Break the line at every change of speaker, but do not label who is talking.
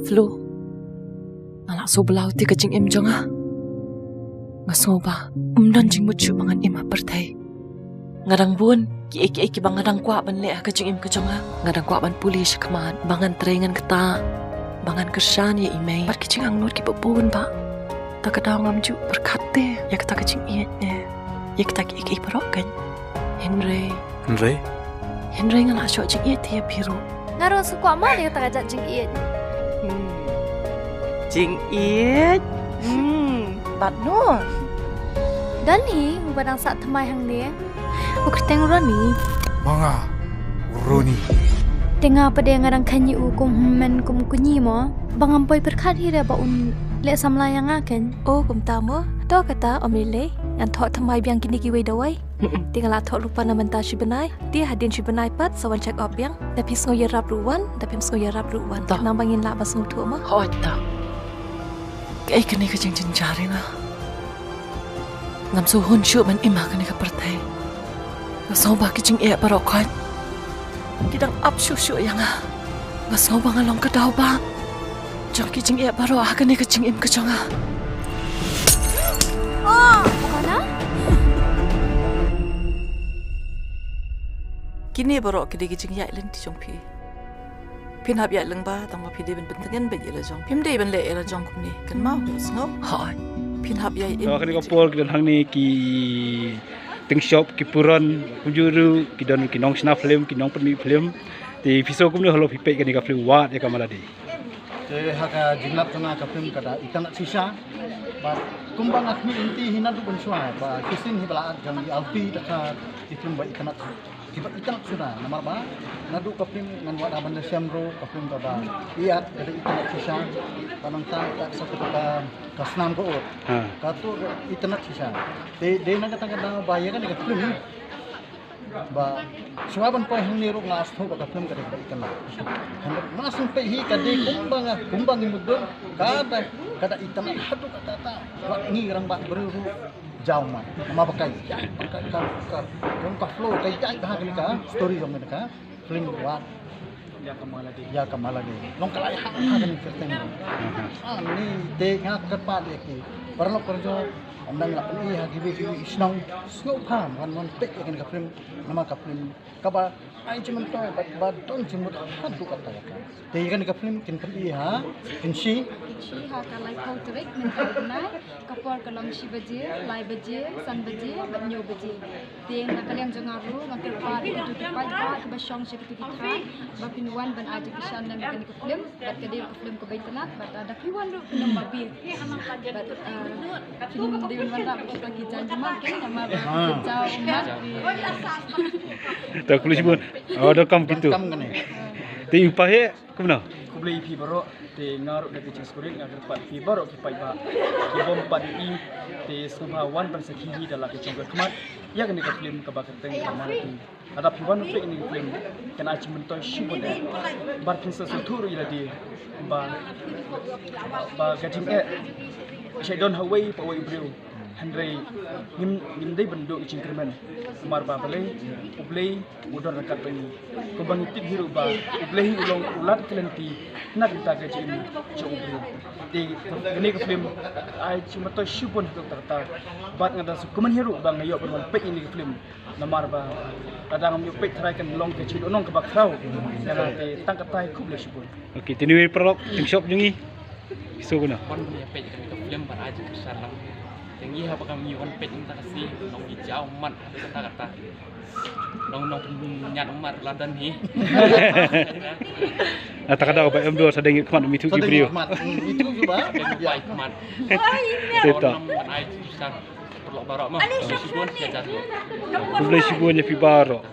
Flu. Anak so belau ti kajing im jong ah. Ngasngo ba, umdan jing mucu mangan im apertai. Ngadang bun, ki bang ngadang kuat ban le kajing im kajong ah. Ngadang kuat ban pulis kaman, bangan terengan keta, bangan kersan ya imei. Bat kajing ang nur ki bubun ba. Tak kadang ngam ju berkate, ya kata kajing iet ne. Ya kita ki perok kan. Henry nganak syok jing iet ya biru.
Ngaro suku amal yang tak ajak jing iet.
Jing iet. Bat no.
Dan ni badang sak temai hang dia. Ukerteng urani.
Manga uroni.
Tengah pada yang ngarang kanyi kum men kum kunyi mo. Bang ampoi berkat hira ba un le samla yang akan.
Oh kum tamo. To kata omile yang thok temai biang kini kiwe dawai. Tinggal thok lupa na menta benai. Dia hadin benai pat sawan check up yang. Tapi sengoy rap ruwan, tapi sengoy rap ruwan. Nambangin la basung tu mo.
Hoi ta. Kay kani ka jing jari na. Ngam su hun syu man ima kani ka pertai. Ngasau ba ki jing e parokot. Kidang up syu yang ah. Ngasau ba ngalong ka daw ba. Jong ki jing e paro ah kani ka jing im ka jong ah.
Bukan
Kini baru kini kijing yai len ti jong pi. Pin hab yai leng ba tang ma pi de ben bentengan ben yela jong. Pim de ben le yela jong kum ni kan mau sngo. Hai. Pin hab yai im.
Kini kapol kidan hang ni ki teng shop ki puran kunjuru kidan ki nong snap film ki nong permi film. Ti piso kum ni halo pipe kini ka film wat ya kamala di.
Te haka jinglap tuna ka film kada ikan sisa. Ba kumbang akmi inti hina du bensua ba kisin hibala jam di alfi taka film ba ikan tiba ikan sudah nomor ba nadu ka film ngan wada banda syamro ka film ba iat dari ikan sisa panang ta tak satu ka snam ko ka tu ikan sisa de na kata kada ba ya kan ka film ba suaban pa hang niro ngas tho ka film ka ikan masung pe hi ka de kumbang imudon kada ikan hadu kata ta ni rang ba beru jauh mah nama pakai ka flow kai jai dah kali ka story jong ka film wat ya kamala de long kalai ha kan kerten ni de nga kerpa de ki perlu kerja andang la ni ha gibi isnong snow pam kan pek kan ka film nama ka film ka ba ai cuman to ba don cimut hadu kata ya kan de kan ka film kin ha kin si
ha ka lai kau terik men nai kapor kalam si baje lai baje san baje banyo baje ting na kaliang jangaru ngakir pa di tu pai ba ke basong si tu kan ba pinwan ban aja kisan dan kan ke film bat ke dia ke film ke baitana bat ada piwan ru film babi bat film dia wanda kita ki janji makin nama jauh umat
Tak kulis pun. Ada kam gitu. Ti upahe kumna.
Kublai pi baro te ngaruk de kecing skuring agar pat pi baro ki pai ba ki bom pat i te subha wan ban sakhi dalam kecong kemat ya kan ka film ka ba keteng kana ti ada pi wan pe ni film kan achi mentoy shibon de bar pin sa suturu ila di ba gating e shedon hawai pa wai brio Henry nim dai bendu icing kerman mar ba balai ublei udor rakat bani ko bangi tip hiru ba ublei ulong ulat kelenti nak kita ke cin cho ubri di gini ke film ai cuma to shupon to tarta bat ngada su kuman hiru bang ayo ban pe ini ke film namar ba kadang mi pe try kan long ke cin onong ke ba krau yana te tangkat tai kuble shupon.
Okey, tini perok ting shop jungi. So guna.
Kon punya page kan ke film bar aja kesalam. Yang iya apa kami on page kita kasih nong hijau mat kata nong nyat umat London ni.
Tak ada apa M2 sedang ikut mi tu brio.
Itu juga
Baik mat.
Teta.
Ai susah perlu barok mah. Sibun dia jatuh.
Kublai sibun ya pi baro.